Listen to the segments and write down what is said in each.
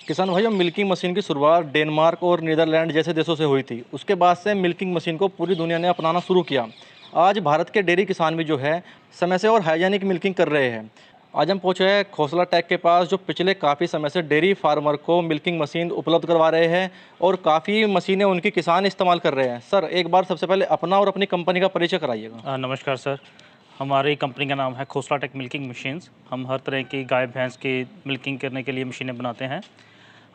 किसान भाइयों, milking machine की शुरुआत डेनमार्क और नीदरलैंड जैसे देशों से हुई थी। उसके बाद से मिल्किंग मशीन को पूरी दुनिया ने अपनाना शुरू किया। आज भारत के डेयरी किसान भी जो है समय से और हाइजेनिक मिल्किंग कर रहे हैं। आज हम पहुंचे हैं खोसला टेक के पास, जो पिछले काफ़ी समय से डेयरी फार्मर को मिल्किंग मशीन उपलब्ध करवा रहे हैं और काफ़ी मशीनें उनकी किसान इस्तेमाल कर रहे हैं। सर, एक बार सबसे पहले अपना और अपनी कंपनी का परिचय कराइएगा। नमस्कार सर। हमारी कंपनी का नाम है खोसला टेक मिल्किंग मशीन्स। हम हर तरह की गाय भैंस की मिल्किंग करने के लिए मशीनें बनाते हैं।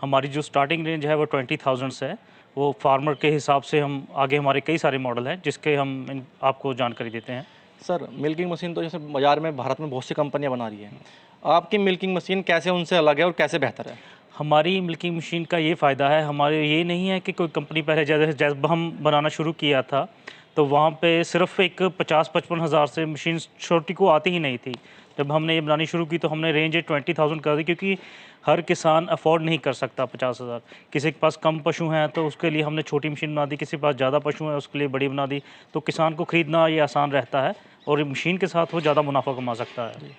हमारी जो स्टार्टिंग रेंज है वो 20,000 से है। वो फार्मर के हिसाब से हम आगे हमारे कई सारे मॉडल हैं जिसके हम आपको जानकारी देते हैं। सर, मिल्किंग मशीन तो जैसे बाज़ार में भारत में बहुत सी कंपनियां बना रही हैं, आपकी मिल्किंग मशीन कैसे उनसे अलग है और कैसे बेहतर है? हमारी मिल्किंग मशीन का ये फ़ायदा है, हमारे ये नहीं है कि कोई कंपनी पहले जब हम बनाना शुरू किया था तो वहाँ पे सिर्फ एक 50-55 हज़ार से मशीन छोटी को आती ही नहीं थी। जब हमने ये बनानी शुरू की तो हमने रेंज 20,000 कर दी, क्योंकि हर किसान अफोर्ड नहीं कर सकता 50,000। किसी के पास कम पशु हैं तो उसके लिए हमने छोटी मशीन बना दी, किसी के पास ज़्यादा पशु हैं उसके लिए बड़ी बना दी। तो किसान को ख़रीदना ये आसान रहता है और मशीन के साथ वो ज़्यादा मुनाफा कमा सकता है।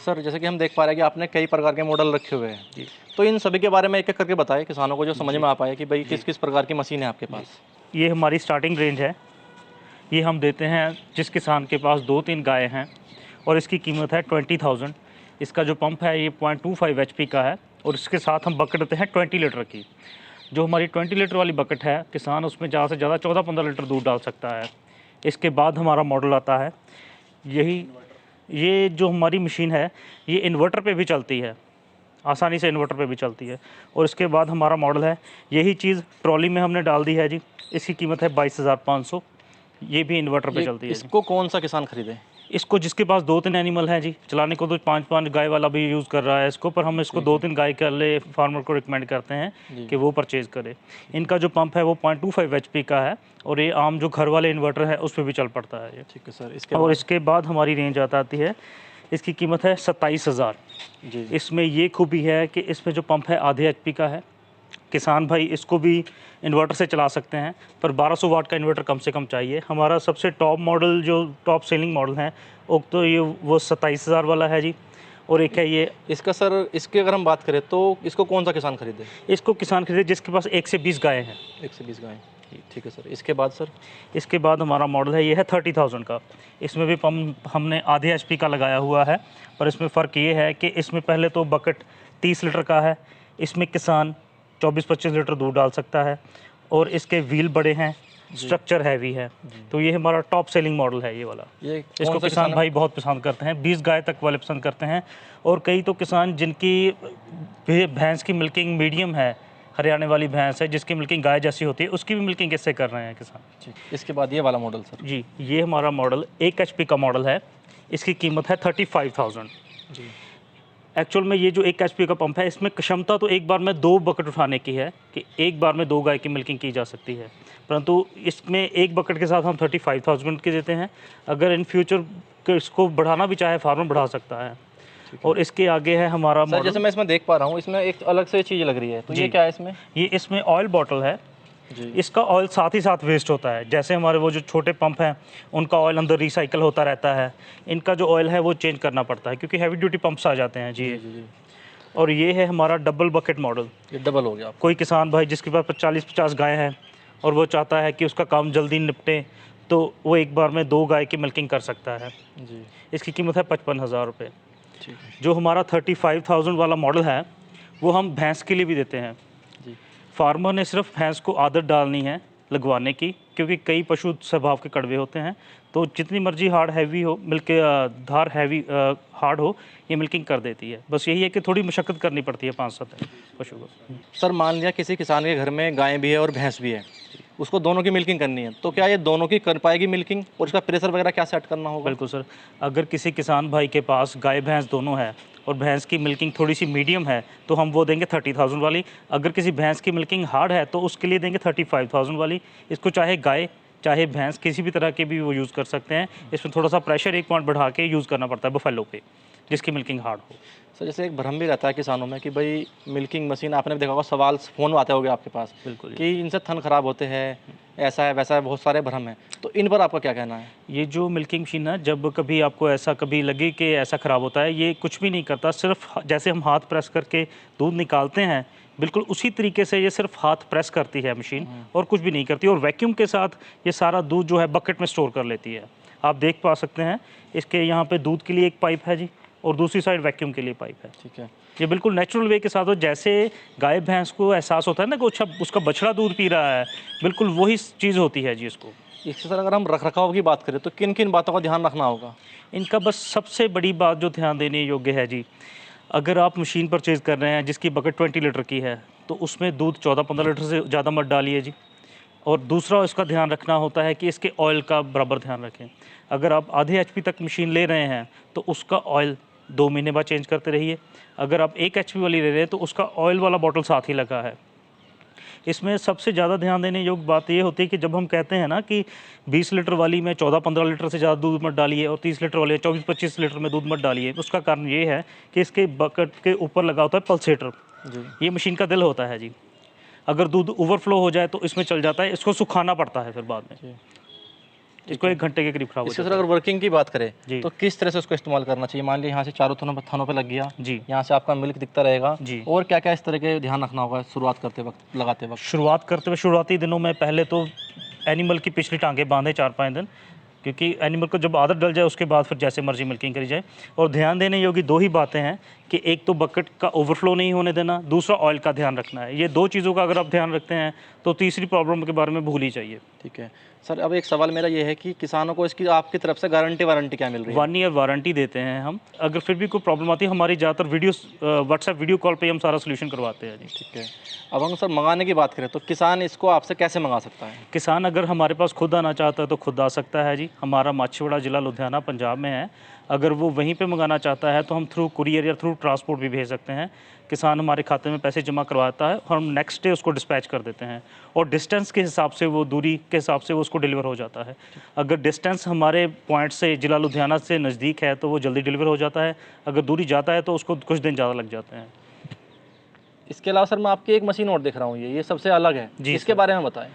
सर, जैसे कि हम देख पा रहे हैं कि आपने कई प्रकार के मॉडल रखे हुए हैं जी, तो इन सभी के बारे में एक एक करके बताएं किसानों को, जो समझ में आ पाए कि भाई किस किस प्रकार की मशीन है आपके पास। ये हमारी स्टार्टिंग रेंज है। ये हम देते हैं जिस किसान के पास 2-3 गाय हैं और इसकी कीमत है 20,000। इसका जो पंप है ये 0.25 HP का है और इसके साथ हम बकेट देते हैं 20 लीटर की। जो हमारी 20 लीटर वाली बकेट है, किसान उसमें ज़्यादा से ज़्यादा 14-15 लीटर दूध डाल सकता है। इसके बाद हमारा मॉडल आता है ये जो हमारी मशीन है ये इन्वर्टर पे भी चलती है, आसानी से इन्वर्टर पे भी चलती है। और इसके बाद हमारा मॉडल है, यही चीज़ ट्रॉली में हमने डाल दी है जी। इसकी कीमत है 22,500। ये भी इन्वर्टर पे चलती है। इसको कौन सा किसान खरीदे? इसको जिसके पास 2-3 एनिमल हैं जी, चलाने को तो 5-5 गाय वाला भी यूज़ कर रहा है इसको, पर हम इसको 2-3 गाय के लिए फार्मर को रिकमेंड करते हैं कि वो परचेज़ करे। इनका जो पंप है वो 0.25 HP का है और ये आम जो घर वाले इन्वर्टर है उस पर भी चल पड़ता है ये। ठीक है सर। इसके बाद हमारी रेंज आती है, इसकी कीमत है 27,000 जी। इसमें ये खूबी है कि इसमें जो पंप है आधे HP का है। किसान भाई इसको भी इन्वर्टर से चला सकते हैं, पर 1200 वाट का इन्वर्टर कम से कम चाहिए। हमारा सबसे टॉप मॉडल जो टॉप सेलिंग मॉडल है तो ये वो 27,000 वाला है जी। और एक है ये इसका सर, इसकी अगर हम बात करें तो इसको कौन सा किसान खरीदे? इसको किसान खरीदे जिसके पास 1 से 20 गाय हैं। 1 से 20 गाय, ठीक है सर। इसके बाद सर? इसके बाद हमारा मॉडल है, ये है 30,000 का। इसमें भी पंप हमने आधे HP का लगाया हुआ है, पर इसमें फ़र्क ये है कि इसमें पहले तो बकेट 30 लीटर का है। इसमें किसान 24-25 लीटर दूध डाल सकता है और इसके व्हील बड़े हैं, स्ट्रक्चर हैवी है। तो ये हमारा टॉप सेलिंग मॉडल है ये वाला। इसको किसान भाई बहुत पसंद करते हैं, 20 गाय तक वाले पसंद करते हैं। और कई तो किसान जिनकी भैंस की मिल्किंग मीडियम है, हरियाणे वाली भैंस है जिसकी मिल्किंग गाय जैसी होती है, उसकी भी मिल्किंग इससे कर रहे हैं किसान। इसके बाद ये वाला मॉडल सर? जी, ये हमारा मॉडल 1 HP का मॉडल है। इसकी कीमत है 35,000 जी। एक्चुअल में ये जो 1 HP का पंप है, इसमें क्षमता तो एक बार में 2 बकेट उठाने की है कि एक बार में 2 गाय की मिल्किंग की जा सकती है, परंतु इसमें एक बकेट के साथ हम 35,000 की देते हैं। अगर इन फ्यूचर इसको बढ़ाना भी चाहे फार्मर बढ़ा सकता है। और इसके आगे है हमारा सर, जैसे मैं इसमें देख पा रहा हूँ, इसमें एक अलग से चीज़ लग रही है, तो ये क्या है इसमें? ये इसमें ऑयल बॉटल है जी। इसका ऑयल साथ ही साथ वेस्ट होता है। जैसे हमारे वो जो छोटे पंप हैं उनका ऑयल अंदर रिसाइकल होता रहता है, इनका जो ऑयल है वो चेंज करना पड़ता है क्योंकि हैवी ड्यूटी पंप्स आ जाते हैं जी। और ये है हमारा डबल बकेट मॉडल। ये डबल हो गया। कोई किसान भाई जिसके पास 40-50 गाय हैं और वो चाहता है कि उसका काम जल्दी निपटे, तो वो एक बार में 2 गाय की मिल्किंग कर सकता है जी। इसकी कीमत है 55,000 रुपये। जो हमारा 35,000 वाला मॉडल है वो हम भैंस के लिए भी देते हैं जी। फार्मर ने सिर्फ भैंस को आदत डालनी है लगवाने की, क्योंकि कई पशु स्वभाव के कड़वे होते हैं, तो जितनी मर्जी हार्ड हैवी हो मिल्क धार हैवी हार्ड हो, ये मिल्किंग कर देती है। बस यही है कि थोड़ी मशक्क़त करनी पड़ती है 5-7 पशु को। सर, मान लिया किसी किसान के घर में गाय भी है और भैंस भी है, उसको दोनों की मिल्किंग करनी है, तो क्या ये दोनों की कर पाएगी मिल्किंग और इसका प्रेशर वगैरह क्या सेट करना होगा? बिल्कुल सर, अगर किसी किसान भाई के पास गाय भैंस दोनों है और भैंस की मिल्किंग थोड़ी सी मीडियम है तो हम वो देंगे 30,000 वाली। अगर किसी भैंस की मिल्किंग हार्ड है तो उसके लिए देंगे 35,000 वाली। इसको चाहे गाय चाहे भैंस किसी भी तरह के भी वो यूज़ कर सकते हैं। इसमें थोड़ा सा प्रेशर 1 पॉइंट बढ़ा के यूज़ करना पड़ता है बफेलो पे, जिसकी मिल्किंग हार्ड हो। सर, जैसे एक भ्रम भी रहता है किसानों में कि भाई मिल्किंग मशीन, आपने भी देखा होगा, सवाल फ़ोन आते होंगे आपके पास बिल्कुल कि इनसे थन खराब होते हैं, ऐसा है वैसा है, बहुत सारे भ्रम हैं, तो इन पर आपका क्या कहना है? ये जो मिल्किंग मशीन है, जब कभी आपको ऐसा कभी लगे कि ऐसा ख़राब होता है, ये कुछ भी नहीं करता। सिर्फ जैसे हम हाथ प्रेस करके दूध निकालते हैं, बिल्कुल उसी तरीके से ये सिर्फ हाथ प्रेस करती है मशीन और कुछ भी नहीं करती, और वैक्यूम के साथ ये सारा दूध जो है बकेट में स्टोर कर लेती है। आप देख पा सकते हैं इसके यहाँ पे दूध के लिए एक पाइप है जी, और दूसरी साइड वैक्यूम के लिए पाइप है। ठीक है। ये बिल्कुल नेचुरल वे के साथ हो, जैसे गाय भैंस को एहसास होता है ना कि उसका बछड़ा दूध पी रहा है, बिल्कुल वही चीज़ होती है जी इसको। इसके सर अगर हम रख रखाव की बात करें तो किन किन बातों का ध्यान रखना होगा? इनका बस सबसे बड़ी बात जो ध्यान देने योग्य है जी, अगर आप मशीन परचेज़ कर रहे हैं जिसकी बकेट 20 लीटर की है, तो उसमें दूध 14-15 लीटर से ज़्यादा मत डालिए जी। और दूसरा इसका ध्यान रखना होता है कि इसके ऑयल का बराबर ध्यान रखें। अगर आप आधे एचपी तक मशीन ले रहे हैं तो उसका ऑयल 2 महीने बाद चेंज करते रहिए। अगर आप 1 एचपी वाली ले रहे हैं तो उसका ऑयल वाला बॉटल साथ ही लगा है। इसमें सबसे ज़्यादा ध्यान देने योग्य बात ये होती है कि जब हम कहते हैं ना कि 20 लीटर वाली में 14-15 लीटर से ज़्यादा दूध मत डालिए और 30 लीटर वाली 24-25 लीटर में दूध मत डालिए, उसका कारण ये है कि इसके बकेट के ऊपर लगा होता है पल्सेटर। जी। ये मशीन का दिल होता है जी। अगर दूध ओवरफ्लो हो जाए तो इसमें चल जाता है, इसको सुखाना पड़ता है फिर बाद में। जी। इसको 1 घंटे के करीब खराब हो इसके सर जाता अगर वर्किंग की बात करें जी। तो किस तरह से उसको इस्तेमाल करना चाहिए? मान लीजिए यहाँ से चारों थानों पे लग गया, है जी। यहाँ से आपका मिल्क दिखता रहेगा, जी। और क्या क्या इस तरह के ध्यान रखना होगा शुरुआत करते वक्त, लगाते वक्त? शुरुआत करते हुए शुरुआती दिनों में पहले तो एनिमल की पिछली टांगें बांधें 4-5 दिन, क्योंकि एनिमल को जब आदत डल जाए उसके बाद फिर जैसे मर्जी मिल्किंग करी जाए। और ध्यान देने योग्य 2 ही बातें हैं कि एक तो बकेट का ओवरफ्लो नहीं होने देना, दूसरा ऑयल का ध्यान रखना है। ये 2 चीज़ों का अगर आप ध्यान रखते हैं तो तीसरी प्रॉब्लम के बारे में भूल ही जाइए। ठीक है सर, अब एक सवाल मेरा ये है कि किसानों को इसकी आपकी तरफ से वारंटी क्या मिल रही है? 1 ईयर वारंटी देते हैं हम। अगर फिर भी कोई प्रॉब्लम आती है, हमारी ज़्यादातर व्हाट्सएप वीडियो कॉल पे हम सारा सोल्यूशन करवाते हैं जी। ठीक है। अब हम सर मंगाने की बात करें तो किसान इसको आपसे कैसे मंगा सकता है? किसान अगर हमारे पास खुद आना चाहता है तो खुद आ सकता है जी। हमारा माछीवाड़ा ज़िला लुधियाना पंजाब में है। अगर वो वहीं पे मंगाना चाहता है तो हम थ्रू कुरियर या थ्रू ट्रांसपोर्ट भी भेज सकते हैं। किसान हमारे खाते में पैसे जमा करवाता है और हम नेक्स्ट डे उसको डिस्पैच कर देते हैं, और डिस्टेंस के हिसाब से, वो दूरी के हिसाब से वो उसको डिलीवर हो जाता है। अगर डिस्टेंस हमारे पॉइंट से ज़िला लुधियाना से नज़दीक है तो वो जल्दी डिलीवर हो जाता है, अगर दूरी ज़्यादा है तो उसको कुछ दिन ज़्यादा लग जाते हैं। इसके अलावा सर मैं आपकी एक मशीन और देख रहा हूँ, ये सबसे अलग है जी इसके सर। बारे में बताएं।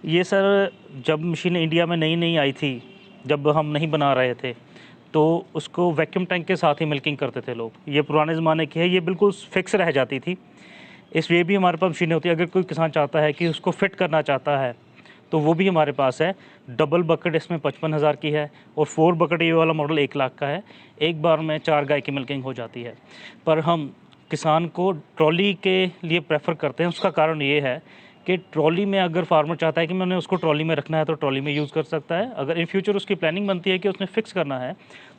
ये सर जब मशीन इंडिया में नई आई थी, जब हम नहीं बना रहे थे, तो उसको वैक्यूम टैंक के साथ ही मिल्किंग करते थे लोग। ये पुराने ज़माने की है, ये बिल्कुल फिक्स रह जाती थी। इसलिए भी हमारे पास मशीनें होती है। अगर कोई किसान चाहता है कि उसको फिट करना चाहता है तो वो भी हमारे पास है। डबल बकेट इसमें 55,000 की है, और 4 बकेट ये वाला मॉडल 1 लाख का है। एक बार में 4 गाय की मिल्किंग हो जाती है। पर हम किसान को ट्रॉली के लिए प्रेफर करते हैं। उसका कारण ये है कि ट्रॉली में अगर फार्मर चाहता है कि मैंने उसको ट्रॉली में रखना है तो ट्रॉली में यूज़ कर सकता है। अगर इन फ्यूचर उसकी प्लानिंग बनती है कि उसने फिक्स करना है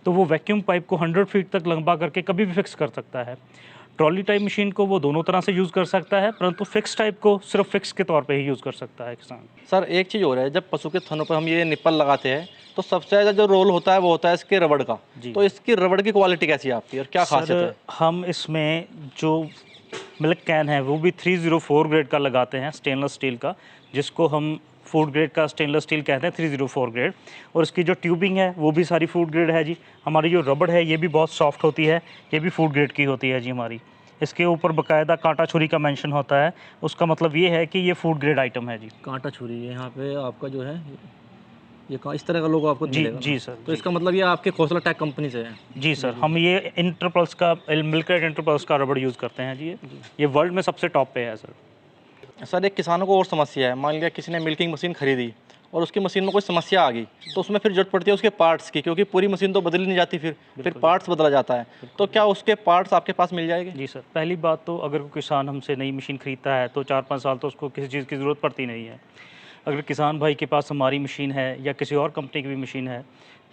तो वो वैक्यूम पाइप को 100 फीट तक लंबा करके कभी भी फिक्स कर सकता है। ट्रॉली टाइप मशीन को वो दोनों तरह से यूज़ कर सकता है, परंतु फिक्स टाइप को सिर्फ फिक्स के तौर पे ही यूज़ कर सकता है किसान। सर एक चीज़ और है, जब पशु के थनों पर हम ये निप्पल लगाते हैं तो सबसे ज़्यादा जो रोल होता है वो होता है इसके रबड़ का। जी। तो इसकी रबड़ की क्वालिटी कैसी है आपकी और क्या खासियत है? हम इसमें जो मिल्क कैन है वो भी 304 ग्रेड का लगाते हैं, स्टेनलेस स्टील का, जिसको हम फूड ग्रेड का स्टेनलेस स्टील कहते हैं, 304 ग्रेड। और इसकी जो ट्यूबिंग है वो भी सारी फूड ग्रेड है जी। हमारी जो रबड़ है ये भी बहुत सॉफ्ट होती है, ये भी फूड ग्रेड की होती है जी हमारी। इसके ऊपर बाकायदा कांटा छुरी का मेंशन होता है, उसका मतलब ये है कि ये फूड ग्रेड आइटम है जी। कांटा छुरी है यहाँ पे आपका जो है, ये इस तरह का लोगो आपको जी मिलेगा। जी सर। तो इसका मतलब ये आपके खोसला टैग कंपनी से है? जी सर, हम ये इंटरपल्स का, मिल्करेड इंटरपल्स का रबड़ यूज़ करते हैं जी। ये वर्ल्ड में सबसे टॉप पे है सर। सर एक किसानों को और समस्या है, मान लिया किसी ने मिल्किंग मशीन खरीदी और उसकी मशीन में कोई समस्या आ गई तो उसमें फिर जरूरत पड़ती है उसके पार्ट्स की, क्योंकि पूरी मशीन तो बदली नहीं जाती, फिर पार्ट्स बदला जाता है। तो क्या उसके पार्ट्स आपके पास मिल जाएंगे? जी सर, पहली बात तो अगर कोई किसान हमसे नई मशीन खरीदता है तो 4-5 साल तो उसको किसी चीज़ की ज़रूरत पड़ती नहीं है। अगर किसान भाई के पास हमारी मशीन है या किसी और कंपनी की भी मशीन है,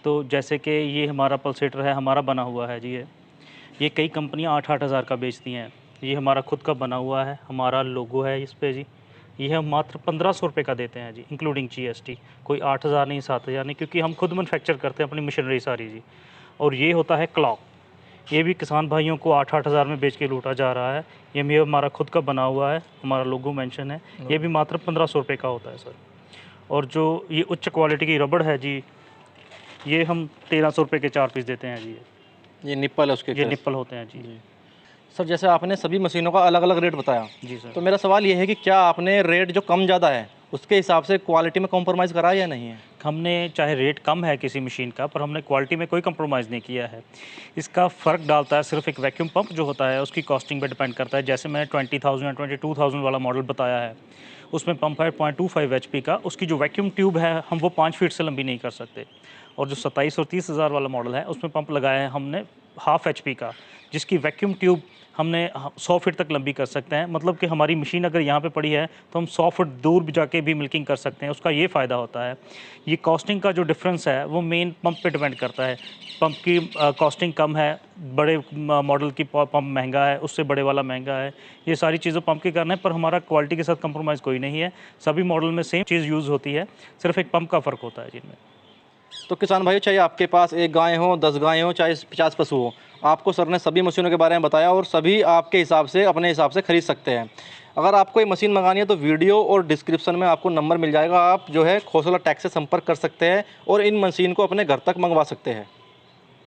तो जैसे कि ये हमारा पल्सेटर है, हमारा बना हुआ है जी। ये कई कंपनियाँ 8-8 हज़ार का बेचती हैं। ये हमारा खुद का बना हुआ है, हमारा लोगो है इस पे जी। ये हम मात्र 1500 रुपये का देते हैं जी, इंक्लूडिंग GST। कोई 8000 नहीं, 7000 नहीं, क्योंकि हम खुद मैन्युफैक्चर करते हैं अपनी मशीनरी सारी जी। और ये होता है क्लॉक, ये भी किसान भाइयों को 8-8 हज़ार में बेच के लूटा जा रहा है। ये भी हमारा खुद का बना हुआ है, हमारा लोगो मेंशन है। ये भी मात्र 1500 रुपये का होता है सर। और जो ये उच्च क्वालिटी की रबड़ है जी, ये हम 1300 रुपये के 4 पीस देते हैं जी। ये निप्पल है उसके? ये निप्पल होते हैं जी। सर जैसे आपने सभी मशीनों का अलग अलग रेट बताया जी सर। तो मेरा सवाल ये है कि क्या आपने रेट जो कम ज़्यादा है उसके हिसाब से क्वालिटी में कॉम्प्रोमाइज़ करा या नहीं है? हमने चाहे रेट कम है किसी मशीन का, पर हमने क्वालिटी में कोई कंप्रोमाइज़ नहीं किया है। इसका फ़र्क डालता है सिर्फ एक वैक्यूम पंप जो होता है उसकी कॉस्टिंग पे डिपेंड करता है। जैसे मैंने 20,000 या 22,000 वाला मॉडल बताया है, उसमें पंप है 0.25 एचपी का, उसकी जो वैक्यूम ट्यूब है हम वो 5 फीट से लंबी नहीं कर सकते। और जो 27 और 30,000 वाला मॉडल है उसमें पंप लगाया है हमने हाफ एचपी का, जिसकी वैक्यूम ट्यूब हमने 100 फीट तक लंबी कर सकते हैं। मतलब कि हमारी मशीन अगर यहाँ पे पड़ी है तो हम 100 फुट दूर भी जाके भी मिल्किंग कर सकते हैं। उसका ये फ़ायदा होता है। ये कॉस्टिंग का जो डिफरेंस है वो मेन पंप पे डिपेंड करता है। पंप की कॉस्टिंग कम है, बड़े मॉडल की पंप महंगा है, उससे बड़े वाला महंगा है। ये सारी चीज़ें पंप के कारण है, पर हमारा क्वालिटी के साथ कंप्रोमाइज़ कोई नहीं है। सभी मॉडल में सेम चीज़ यूज़ होती है, सिर्फ एक पंप का फ़र्क होता है जिनमें। तो किसान भाई, चाहे आपके पास 1 गाय हो, 10 गाय हो, चाहे 50 पशु हो, आपको सर ने सभी मशीनों के बारे में बताया और सभी आपके हिसाब से, अपने हिसाब से खरीद सकते हैं। अगर आपको ये मशीन मंगानी है तो वीडियो और डिस्क्रिप्शन में आपको नंबर मिल जाएगा। आप जो है खोसला टेक से संपर्क कर सकते हैं और इन मशीन को अपने घर तक मंगवा सकते हैं।